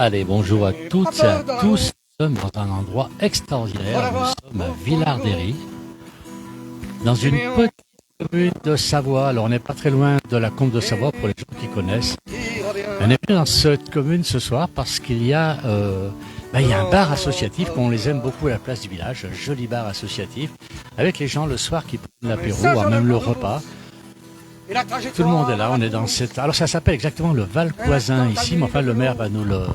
Allez, bonjour à toutes et à tous. Nous sommes dans un endroit extraordinaire. Nous sommes à Villard-d'Héry, dans une petite commune de Savoie. Alors, on n'est pas très loin de la Combe de Savoie pour les gens qui connaissent. On est venu dans cette commune ce soir parce qu'il y a, il y a un bar associatif, qu'on les aime beaucoup à la place du village, un joli bar associatif, avec les gens le soir qui prennent l'apéro, voire même le repas. Tout le monde est là, on est dans cette... Alors ça s'appelle exactement le Val-Coisin ici, mais enfin le maire va nous le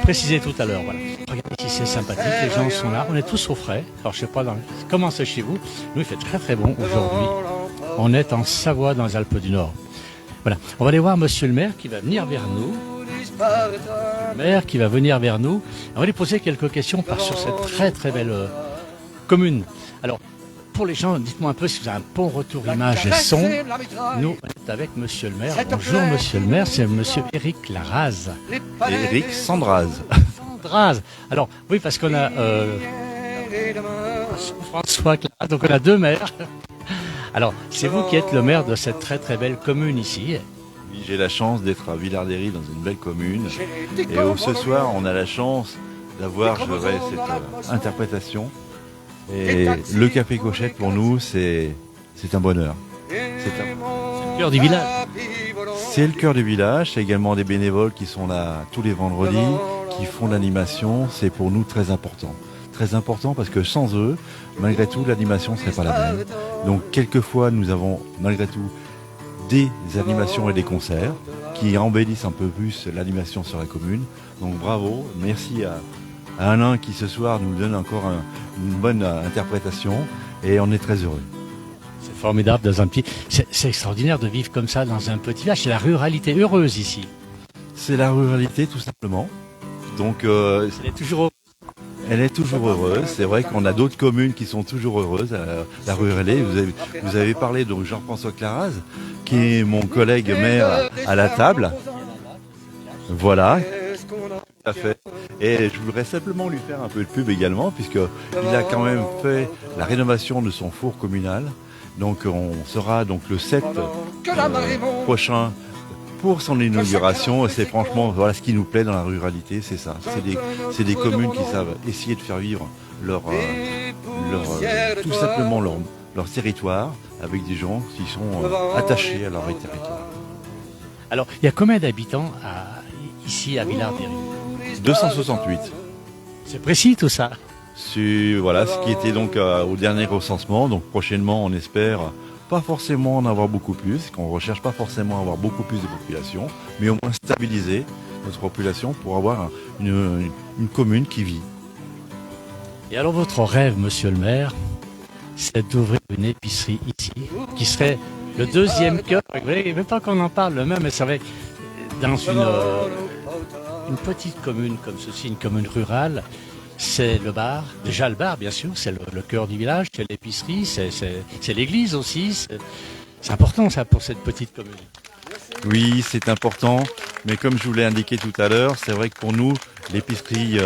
préciser tout à l'heure. Voilà. Regardez si c'est sympathique, les gens sont là, on est tous au frais. Alors je sais pas comment c'est chez vous, nous il fait très très bon aujourd'hui. On est en Savoie dans les Alpes du Nord. Voilà, on va aller voir monsieur le maire qui va venir vers nous. On va lui poser quelques questions sur cette très très belle commune. Alors, pour les gens, dites-moi un peu si vous avez un bon retour image et son. Nous, on est avec monsieur le maire. Bonjour monsieur le maire, c'est monsieur Éric Laraz. Éric Sandraz. Sandraz. Alors, oui, parce qu'on a François Claraz, donc on a deux maires. Alors, c'est vous qui êtes le maire de cette très très belle commune ici. Oui, j'ai la chance d'être à Villard-d'Héry dans une belle commune. Et ce soir, on a la chance d'avoir, cette interprétation. Et le Café Cochette, pour nous, c'est un bonheur. C'est le cœur du village. C'est le cœur du village. C'est également des bénévoles qui sont là tous les vendredis, qui font l'animation. C'est pour nous très important. Très important parce que sans eux, malgré tout, l'animation ne serait pas la même. Donc, quelquefois, nous avons, malgré tout, des animations et des concerts qui embellissent un peu plus l'animation sur la commune. Donc, bravo. Merci à Alain qui ce soir nous donne encore une bonne interprétation et on est très heureux. C'est formidable dans un petit... C'est extraordinaire de vivre comme ça dans un petit village. C'est la ruralité heureuse ici. C'est la ruralité tout simplement. Donc elle est toujours heureuse. Elle est toujours heureuse. C'est vrai qu'on a d'autres communes qui sont toujours heureuses. La ruralité, vous avez parlé de Jean-François Claraz, qui est mon collègue maire à la table. Voilà. Tout à fait. Et je voudrais simplement lui faire un peu de pub également, puisqu'il a quand même fait la rénovation de son four communal. Donc on sera donc le 7 prochain pour son inauguration. Et c'est franchement voilà ce qui nous plaît dans la ruralité, c'est ça. C'est des communes qui savent essayer de faire vivre tout simplement leur territoire avec des gens qui sont attachés à leur territoire. Alors, il y a combien d'habitants ici à Villard-d'Héry ? 268. C'est précis tout ça. Voilà ce qui était donc au dernier recensement. Donc prochainement, on espère pas forcément en avoir beaucoup plus, qu'on recherche pas forcément avoir beaucoup plus de population, mais au moins stabiliser notre population pour avoir une commune qui vit. Et alors votre rêve, monsieur le maire, c'est d'ouvrir une épicerie ici, qui serait le deuxième cœur. Vous voyez, même pas qu'on en parle, le même, mais ça va être dans une petite commune comme ceci, une commune rurale. C'est le bar, déjà le bar bien sûr, c'est le cœur du village, c'est l'épicerie, c'est l'église aussi. C'est important ça pour cette petite commune. Oui, c'est important, mais comme je vous l'ai indiqué tout à l'heure, c'est vrai que pour nous, l'épicerie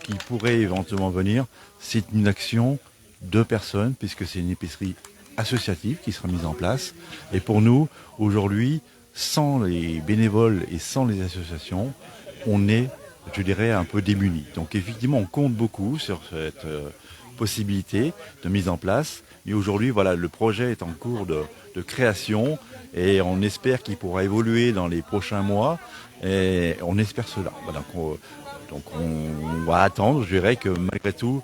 qui pourrait éventuellement venir, c'est une action de personnes, puisque c'est une épicerie associative qui sera mise en place. Et pour nous, aujourd'hui, sans les bénévoles et sans les associations, on est, je dirais, un peu démunis. Donc effectivement, on compte beaucoup sur cette possibilité de mise en place. Mais aujourd'hui, voilà, le projet est en cours de création et on espère qu'il pourra évoluer dans les prochains mois. Et on espère cela. Voilà, donc on va attendre, je dirais que malgré tout,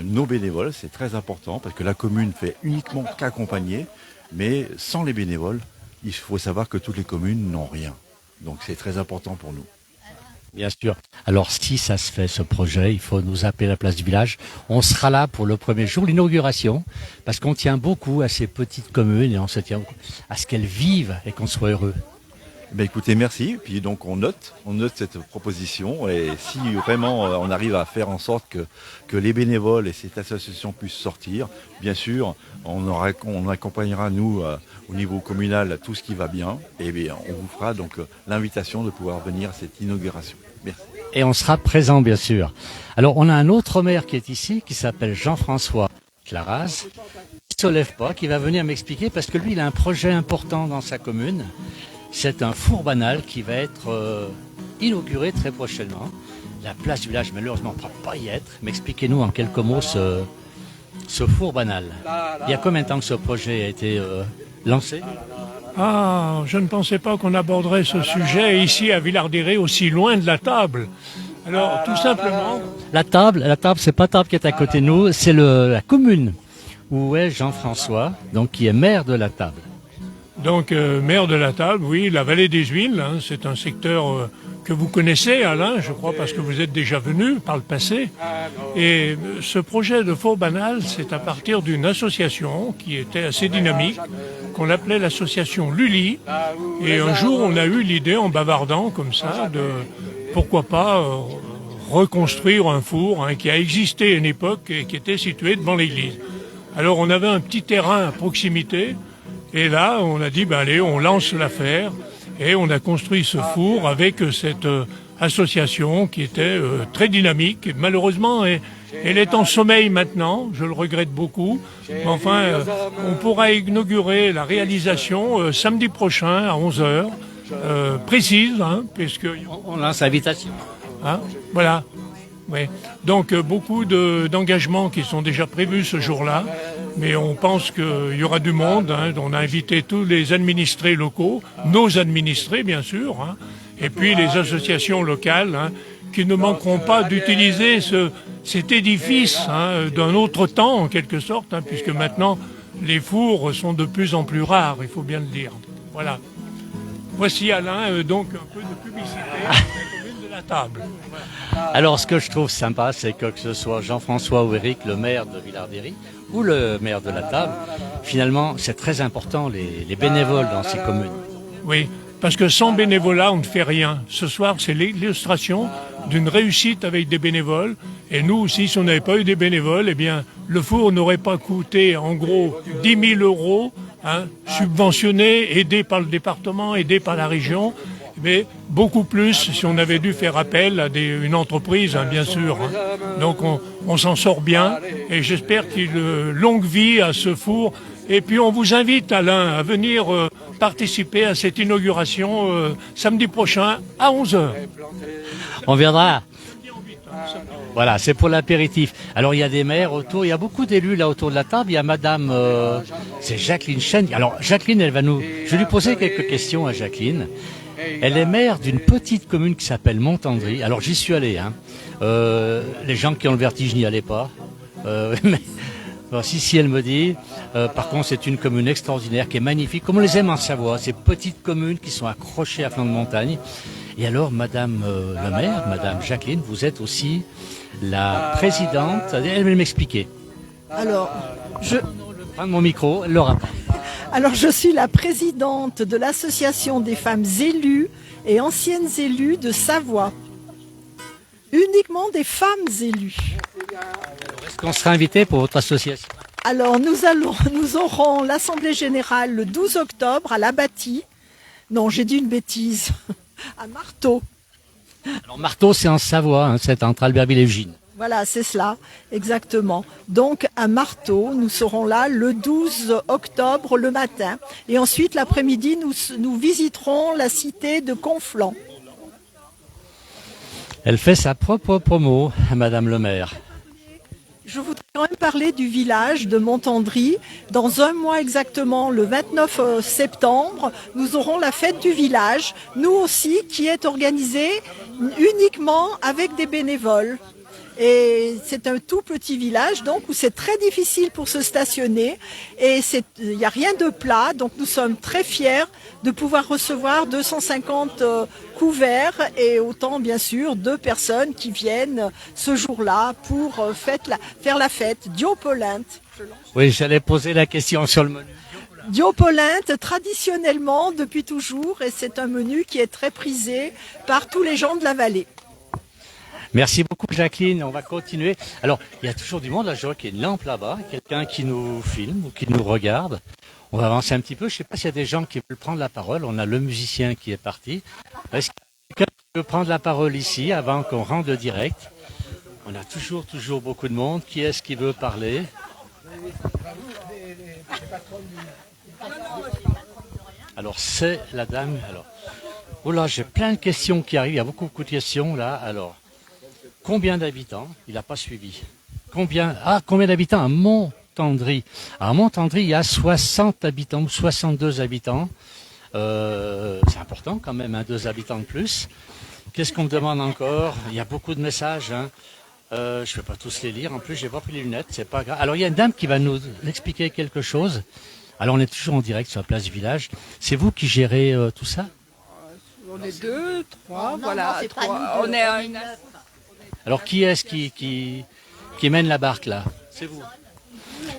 nos bénévoles, c'est très important parce que la commune fait uniquement qu'accompagner. Mais sans les bénévoles, il faut savoir que toutes les communes n'ont rien. Donc c'est très important pour nous. Bien sûr. Alors si ça se fait ce projet, il faut nous appeler à la place du village. On sera là pour le premier jour, l'inauguration, parce qu'on tient beaucoup à ces petites communes et on se tient à ce qu'elles vivent et qu'on soit heureux. Ben écoutez, merci. Puis donc on note cette proposition et si vraiment on arrive à faire en sorte que les bénévoles et cette association puissent sortir, bien sûr, on accompagnera nous au niveau communal tout ce qui va bien et bien on vous fera donc l'invitation de pouvoir venir à cette inauguration. Merci. Et on sera présent bien sûr. Alors on a un autre maire qui est ici qui s'appelle Jean-François Claraz, qui ne se lève pas, qui va venir m'expliquer parce que lui il a un projet important dans sa commune. C'est un four banal qui va être inauguré très prochainement. La place du village, malheureusement, ne pourra pas y être. Mais expliquez-nous en quelques mots ce four banal. Il y a combien de temps que ce projet a été lancé? Ah, je ne pensais pas qu'on aborderait ce sujet ici à Villard-d'Héré, aussi loin de la table. Alors, tout simplement... La table, c'est pas table qui est à côté de nous, c'est la commune où est Jean-François, donc qui est maire de la table. Donc, maire de la table, oui, la vallée des Huiles, hein, c'est un secteur que vous connaissez, Alain, je crois, parce que vous êtes déjà venu par le passé. Et ce projet de four banal, c'est à partir d'une association qui était assez dynamique, qu'on appelait l'association Lully. Et un jour, on a eu l'idée, en bavardant comme ça, de pourquoi pas reconstruire un four qui a existé à une époque et qui était situé devant l'église. Alors, on avait un petit terrain à proximité. Et là, on a dit, allez, on lance l'affaire. Et on a construit ce four avec cette association qui était très dynamique. Et malheureusement, elle est en sommeil maintenant, je le regrette beaucoup. Mais enfin, on pourra inaugurer la réalisation samedi prochain à 11h, précise, puisque... On lance l'invitation. Voilà. Ouais. Donc beaucoup d'engagements qui sont déjà prévus ce jour-là, mais on pense qu'il y aura du monde. On a invité tous les administrés locaux, nos administrés bien sûr, et puis les associations locales qui ne manqueront pas d'utiliser cet édifice d'un autre temps en quelque sorte, puisque maintenant les fours sont de plus en plus rares, il faut bien le dire. Voilà. Voici Alain, donc un peu de publicité de la commune de la table. Alors, ce que je trouve sympa, c'est que ce soit Jean-François ou Éric, le maire de Villard-d'Héré, ou le maire de la table, finalement, c'est très important, les bénévoles dans ces communes. Oui, parce que sans bénévolat, on ne fait rien. Ce soir, c'est l'illustration d'une réussite avec des bénévoles. Et nous aussi, si on n'avait pas eu des bénévoles, eh bien, le four n'aurait pas coûté, en gros, 10 000 euros, subventionné, aidé par le département, aidé par la région. Mais beaucoup plus si on avait dû faire appel à une entreprise, bien sûr. Donc on s'en sort bien et j'espère qu'il y a longue vie à ce four. Et puis on vous invite, Alain, à venir participer à cette inauguration samedi prochain à 11h. On viendra. Voilà, c'est pour l'apéritif. Alors il y a des maires autour, il y a beaucoup d'élus là autour de la table. Il y a madame, c'est Jacqueline Chen. Alors Jacqueline, je vais lui poser quelques questions à Jacqueline. Elle est maire d'une petite commune qui s'appelle Montandry. Alors j'y suis allé. Les gens qui ont le vertige n'y allaient pas. Mais bon, si elle me dit. Par contre, c'est une commune extraordinaire qui est magnifique, comme on les aime en Savoie. Ces petites communes qui sont accrochées à flanc de montagne. Et alors, madame la maire, madame Jacqueline, vous êtes aussi la présidente. Elle va m'expliquer. Alors, Prendre mon micro, elle l'aura. Alors, je suis la présidente de l'association des femmes élues et anciennes élues de Savoie. Uniquement des femmes élues. Est-ce qu'on sera invité pour votre association? Alors, nous aurons l'Assemblée Générale le 12 octobre à l'Abbati. Non, j'ai dit une bêtise. À Marteau. Alors, Marteau, c'est en Savoie, c'est entre Albertville et Ugine. Voilà, c'est cela, exactement. Donc, à Marteau, nous serons là le 12 octobre le matin. Et ensuite, l'après-midi, nous visiterons la cité de Conflans. Elle fait sa propre promo, madame le maire. Je voudrais quand même parler du village de Montandry. Dans un mois exactement, le 29 septembre, nous aurons la fête du village, nous aussi, qui est organisée uniquement avec des bénévoles. Et c'est un tout petit village donc où c'est très difficile pour se stationner et il n'y a rien de plat, donc nous sommes très fiers de pouvoir recevoir 250 couverts et autant bien sûr de personnes qui viennent ce jour-là pour faire la fête. Diopolinte. Oui, j'allais poser la question sur le menu. Diopolinte, traditionnellement depuis toujours, et c'est un menu qui est très prisé par tous les gens de la vallée. Merci beaucoup Jacqueline, on va continuer. Alors, il y a toujours du monde, là je vois qu'il y a une lampe là-bas, quelqu'un qui nous filme ou qui nous regarde. On va avancer un petit peu, je ne sais pas s'il y a des gens qui veulent prendre la parole. On a le musicien qui est parti. Est-ce que quelqu'un veut prendre la parole ici avant qu'on rende le direct? On a toujours beaucoup de monde. Qui est-ce qui veut parler? Alors, c'est la dame. Alors, oh là, j'ai plein de questions qui arrivent. Il y a beaucoup de questions là. Alors, combien d'habitants? Il n'a pas suivi. Combien d'habitants à Montandry? À Montandry, il y a 60 habitants ou 62 habitants. C'est important quand même, 2 habitants de plus. Qu'est-ce qu'on me demande encore? Il y a beaucoup de messages. Je ne vais pas tous les lire. En plus, j'ai pas pris les lunettes. C'est pas grave. Alors, il y a une dame qui va nous expliquer quelque chose. Alors, on est toujours en direct sur la place du village. C'est vous qui gérez tout ça? On est 2, 3, voilà. Non, c'est pas 3. nous deux, On est on est une... neuf. Alors, qui est-ce qui mène la barque là? C'est vous.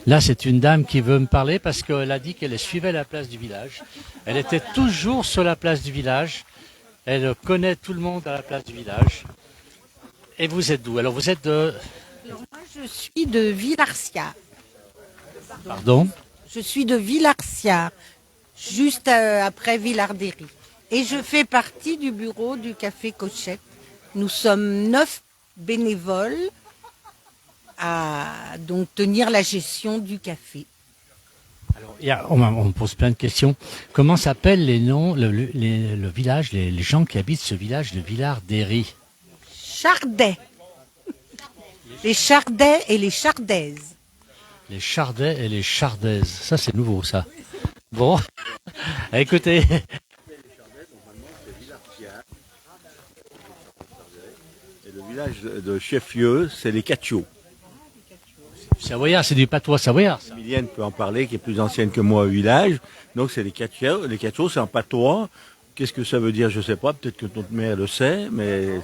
Là, c'est une dame qui veut me parler parce qu'elle a dit qu'elle suivait la place du village. Elle était toujours sur la place du village. Elle connaît tout le monde à la place du village. Et vous êtes d'où? Alors, vous êtes de... Moi, je suis de Villarciat. Pardon? Je suis de Villarciat, juste après Villardéry. Et je fais partie du bureau du Café Cochette. Nous sommes 9 bénévoles à donc tenir la gestion du café. Alors, on me pose plein de questions. Comment s'appellent les noms, le village, les gens qui habitent ce village de Villardéry? Chardais. Les Chardais et les Chardaises. Les Chardais et les Chardaises. Ça, c'est nouveau, ça. Bon, écoutez. Et le village de Cheflieu, c'est les Catiaux. Savoyard, c'est du patois savoyard, ça. Emilienne peut en parler, qui est plus ancienne que moi au village. Donc c'est les Catiaux. Les Catiaux, c'est un patois. Qu'est-ce que ça veut dire, je ne sais pas. Peut-être que notre mère le sait, mais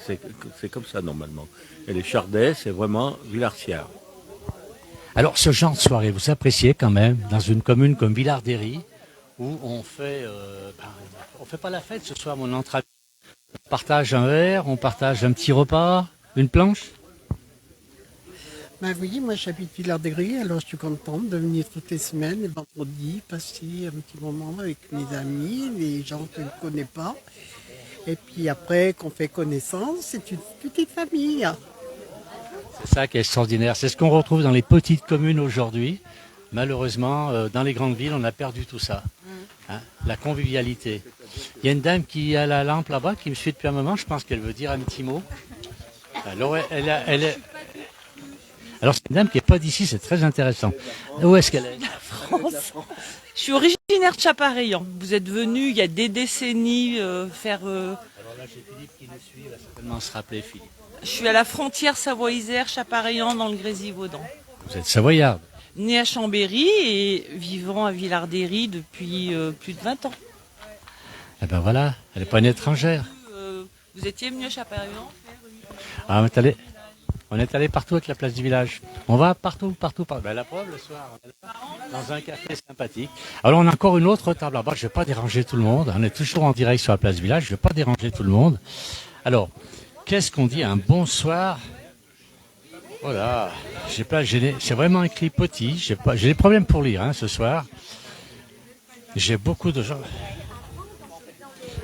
c'est comme ça normalement. Et les Chardais, c'est vraiment Villarciat. Alors, ce genre de soirée, vous appréciez quand même, dans une commune comme Villardéry, où on fait pas la fête ce soir, mon entre amis. On partage un verre, on partage un petit repas, une planche. Ben oui, moi j'habite Villardéry, alors je suis contente de venir toutes les semaines, les vendredis, passer un petit moment avec mes amis, les gens que je ne connais pas. Et puis après qu'on fait connaissance, c'est une petite famille. C'est ça qui est extraordinaire. C'est ce qu'on retrouve dans les petites communes aujourd'hui. Malheureusement, dans les grandes villes, on a perdu tout ça. Hein, la convivialité. Il y a une dame qui a la lampe là-bas, qui me suit depuis un moment. Je pense qu'elle veut dire un petit mot. Alors, alors c'est une dame qui n'est pas d'ici, c'est très intéressant. Où est-ce qu'elle est? France. Je suis originaire de Chapareillan. Vous êtes venu il y a des décennies faire... Alors là, j'ai Philippe qui nous suit, il va certainement se rappeler, Philippe. Je suis à la frontière Savoie-Isère, Chapareillan, dans le Grésivaudan. Vous êtes savoyarde? Née à Chambéry et vivant à Villardéry depuis plus de 20 ans. Eh ben voilà, elle n'est pas une étrangère. Vous étiez venu à Chapareillan? Ah, on est allé partout avec la place du village. On va partout. Ben, la preuve, le soir, on est là, dans un café sympathique. Alors, on a encore une autre table là-bas. Je ne vais pas déranger tout le monde. On est toujours en direct sur la place du village. Je ne vais pas déranger tout le monde. Alors, qu'est-ce qu'on dit? Un bonsoir. Voilà. C'est vraiment écrit petit. J'ai des problèmes pour lire ce soir. J'ai beaucoup de gens.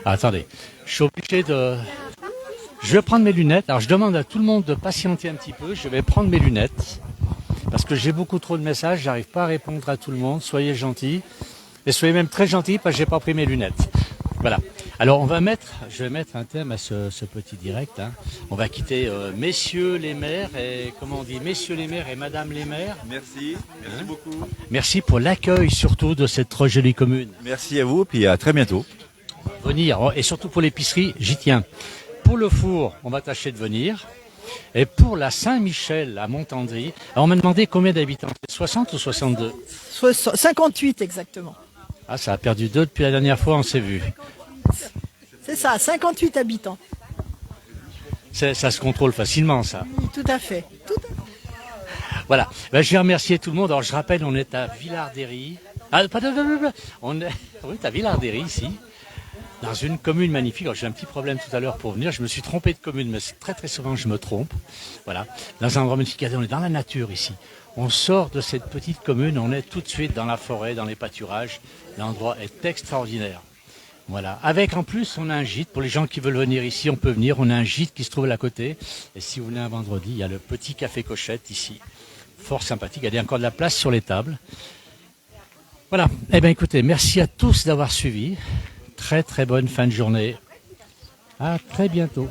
Ah, attendez. Je suis obligé de... Je vais prendre mes lunettes. Alors, je demande à tout le monde de patienter un petit peu. Je vais prendre mes lunettes parce que j'ai beaucoup trop de messages. J'arrive pas à répondre à tout le monde. Soyez gentils. Et soyez même très gentils parce que j'ai pas pris mes lunettes. Voilà. Alors, je vais mettre un thème à ce petit direct. Hein. On va quitter messieurs les maires et, comment on dit, messieurs les maires et madame les maires. Merci beaucoup. Merci pour l'accueil surtout de cette trop jolie commune. Merci à vous, puis à très bientôt. Venir, et surtout pour l'épicerie, j'y tiens. Pour le four, on va tâcher de venir. Et pour la Saint-Michel à Montandry, on m'a demandé combien d'habitants, 60 ou 62? 58 exactement. Ah, ça a perdu 2 depuis la dernière fois, on s'est vu. C'est ça, 58 habitants. Ça se contrôle facilement, ça. Oui, tout à fait. Voilà. Ben, je vais remercier tout le monde. Alors, je rappelle, on est à Villardéry. Ah, on est à Villardéry, ici. Dans une commune magnifique. Alors, j'ai un petit problème tout à l'heure pour venir. Je me suis trompé de commune, mais très très souvent je me trompe. Voilà. Dans un endroit magnifique, on est dans la nature ici. On sort de cette petite commune, on est tout de suite dans la forêt, dans les pâturages. L'endroit est extraordinaire. Voilà. Avec en plus, on a un gîte. Pour les gens qui veulent venir ici, on peut venir. On a un gîte qui se trouve à côté. Et si vous venez un vendredi, il y a le petit café Cochette ici. Fort sympathique. Il y a encore de la place sur les tables. Voilà. Eh bien, écoutez, merci à tous d'avoir suivi. Très, très bonne fin de journée. À très bientôt.